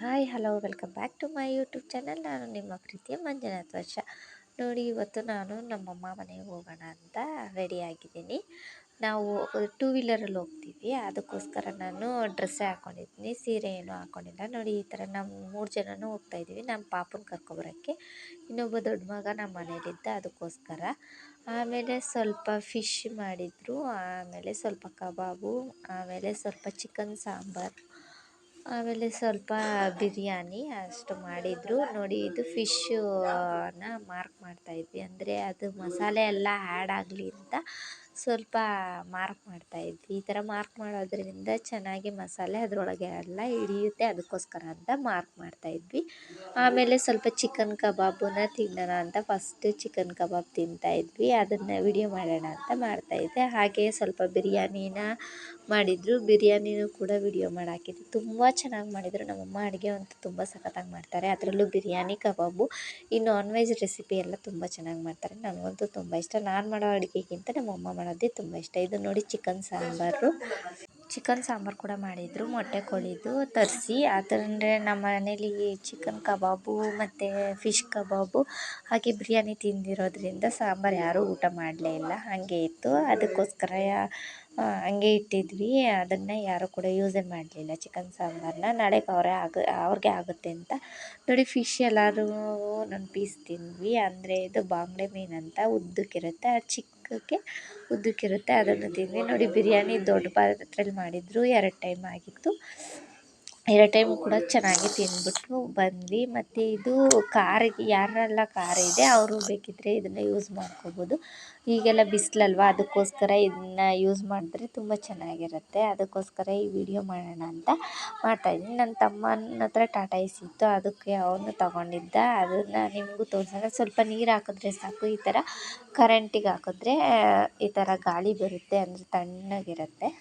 Hi hello welcome back to my YouTube channel. ನಾನು ನಿಮ್ಮ ಪ್ರೀತಿಯ ಮಂಜುನಾಥ್ ವರ್ಷ. ನೋಡಿ, ಇವತ್ತು ನಾನು ನಮ್ಮಮ್ಮ ಮನೆಗೆ ಹೋಗೋಣ ಅಂತ ರೆಡಿ ಆಗಿದ್ದೀನಿ. ನಾವು ಟೂ ವೀಲರಲ್ಲಿ ಹೋಗ್ತೀವಿ, ಅದಕ್ಕೋಸ್ಕರ ನಾನು ಡ್ರೆಸ್ಸೇ ಹಾಕ್ಕೊಂಡಿದ್ದೀನಿ, ಸೀರೆ ಏನೂ ಹಾಕ್ಕೊಂಡಿಲ್ಲ. ನೋಡಿ, ಈ ಥರ ನಾವು 3 ಜನನೂ ಹೋಗ್ತಾಯಿದ್ದೀವಿ ನಮ್ಮ ಪಾಪನ ಕರ್ಕೊಬರೋಕ್ಕೆ. ಇನ್ನೊಬ್ಬ ದೊಡ್ಡ ಮಗ ನಮ್ಮ ಮನೇಲಿದ್ದ, ಅದಕ್ಕೋಸ್ಕರ. ಆಮೇಲೆ ಸ್ವಲ್ಪ ಫಿಶ್ ಮಾಡಿದರು, ಆಮೇಲೆ ಸ್ವಲ್ಪ ಕಬಾಬು, ಆಮೇಲೆ ಸ್ವಲ್ಪ ಚಿಕನ್ ಸಾಂಬಾರು, ಆಮೇಲೆ ಸ್ವಲ್ಪ ಬಿರಿಯಾನಿ ಅಷ್ಟು ಮಾಡಿದರು. ನೋಡಿ, ಇದು ಫಿಶ್ಶನ್ನ ಮಾರ್ಕ್ ಮಾಡ್ತಾಯಿದ್ವಿ, ಅಂದರೆ ಅದು ಮಸಾಲೆ ಎಲ್ಲ ಆ್ಯಡ್ ಆಗಲಿ ಅಂತ ಸ್ವಲ್ಪ ಮಾರ್ಕ್ ಮಾಡ್ತಾಯಿದ್ವಿ. ಈ ಥರ ಮಾರ್ಕ್ ಮಾಡೋದ್ರಿಂದ ಚೆನ್ನಾಗಿ ಮಸಾಲೆ ಅದರೊಳಗೆ ಎಲ್ಲ ಹಿಡಿಯುತ್ತೆ, ಅದಕ್ಕೋಸ್ಕರ ಅಂತ ಮಾರ್ಕ್ ಮಾಡ್ತಾಯಿದ್ವಿ. ಆಮೇಲೆ ಸ್ವಲ್ಪ ಚಿಕನ್ ಕಬಾಬನ್ನ ತಿನ್ನೋಣ ಅಂತ ಫಸ್ಟು ಚಿಕನ್ ಕಬಾಬ್ ತಿಂತಾಯಿದ್ವಿ, ಅದನ್ನು ವಿಡಿಯೋ ಮಾಡೋಣ ಅಂತ ಮಾಡ್ತಾಯಿದ್ದೆ. ಹಾಗೆ ಸ್ವಲ್ಪ ಬಿರಿಯಾನಿನ ಮಾಡಿದರು, ಬಿರಿಯಾನಿನೂ ಕೂಡ ವಿಡಿಯೋ ಮಾಡಿ ಹಾಕಿದ್ವಿ. ತುಂಬ ಚೆನ್ನಾಗಿ ಮಾಡಿದರು ನಮ್ಮಮ್ಮ. ಅಡುಗೆ ಅಂತೂ ತುಂಬ ಸಖತ್ತಾಗಿ ಮಾಡ್ತಾರೆ, ಅದರಲ್ಲೂ ಬಿರಿಯಾನಿ, ಕಬಾಬು, ಈ ನಾನ್ ವೆಜ್ ರೆಸಿಪಿ ಎಲ್ಲ ತುಂಬ ಚೆನ್ನಾಗಿ ಮಾಡ್ತಾರೆ. ನನಗಂತೂ ತುಂಬ ಇಷ್ಟ. ನಾನು ಮಾಡೋ ಅಡುಗೆಗಿಂತ ನಮ್ಮಮ್ಮ ಮಾಡೋದೇ ತುಂಬ ಇಷ್ಟ. ಇದು ನೋಡಿ ಚಿಕನ್ ಸಾಂಬಾರು ಕೂಡ ಮಾಡಿದರು, ಮೊಟ್ಟೆ ಕೋಳಿದು ತರಿಸಿ. ಅದರಂದರೆ ನಮ್ಮ ಮನೇಲಿ ಚಿಕನ್ ಕಬಾಬು ಮತ್ತು ಫಿಶ್ ಕಬಾಬು ಹಾಗೆ ಬಿರಿಯಾನಿ ತಿಂದಿರೋದ್ರಿಂದ ಸಾಂಬಾರು ಯಾರೂ ಊಟ ಮಾಡಲೇ ಇಲ್ಲ, ಹಾಗೆ ಇತ್ತು. ಅದಕ್ಕೋಸ್ಕರ ಹಂಗೆ ಇಟ್ಟಿದ್ವಿ, ಅದನ್ನು ಯಾರೂ ಕೂಡ ಯೂಸೇ ಮಾಡಲಿಲ್ಲ ಚಿಕನ್ ಸಾಂಬಾರನ್ನ. ನಾಳೆಗೆ ಅವ್ರಿಗೆ ಆಗುತ್ತೆ ಅಂತ. ನೋಡಿ, ಫಿಶ್ ಎಲ್ಲರೂ ಒಂದೊಂದು ಪೀಸ್ ತಿಂದ್ವಿ. ಅಂದರೆ ಇದು ಬಾಂಗ್ಡೆ ಮೀನು ಅಂತ ಉದ್ದಕ್ಕಿರುತ್ತೆ, ಚಿಕ್ಕಕ್ಕೆ ಉದ್ದಕ್ಕಿರುತ್ತೆ, ಅದನ್ನು ತಿಂದ್ವಿ. ನೋಡಿ, ಬಿರಿಯಾನಿ ದೊಡ್ಡ ಪಾತ್ರೆಯಲ್ಲಿ ಮಾಡಿದರು, 2 ಟೈಮ್ ಆಗಿತ್ತು. 2 ಟೈಮು ಕೂಡ ಚೆನ್ನಾಗಿ ತಿಂದ್ಬಿಟ್ಟು ಬಂದ್ವಿ. ಮತ್ತು ಇದು ಕಾರಿಗೆ ಯಾರೆಲ್ಲ ಕಾರ್ ಇದೆ ಅವರು ಬೇಕಿದ್ದರೆ ಇದನ್ನು ಯೂಸ್ ಮಾಡ್ಕೋಬೋದು. ಈಗೆಲ್ಲ ಬಿಸಿಲಲ್ವ, ಅದಕ್ಕೋಸ್ಕರ ಇದನ್ನ ಯೂಸ್ ಮಾಡಿದ್ರೆ ತುಂಬ ಚೆನ್ನಾಗಿರುತ್ತೆ. ಅದಕ್ಕೋಸ್ಕರ ಈ ವಿಡಿಯೋ ಮಾಡೋಣ ಅಂತ ಮಾಡ್ತಾಯಿದ್ದೀನಿ. ನನ್ನ ತಮ್ಮನ ಹತ್ರ ಟಾಟಾ ಏಸ್ ಇತ್ತು, ಅದಕ್ಕೆ ಅವನು ತಗೊಂಡಿದ್ದ. ಅದನ್ನು ನಿಮಗೂ ತೋರಿಸೋಣ. ಸ್ವಲ್ಪ ನೀರು ಹಾಕಿದ್ರೆ ಸಾಕು, ಈ ಥರ ಕರೆಂಟಿಗೆ ಹಾಕಿದ್ರೆ ಈ ಥರ ಗಾಳಿ ಬರುತ್ತೆ, ಅಂದರೆ ತಣ್ಣಗಿರುತ್ತೆ.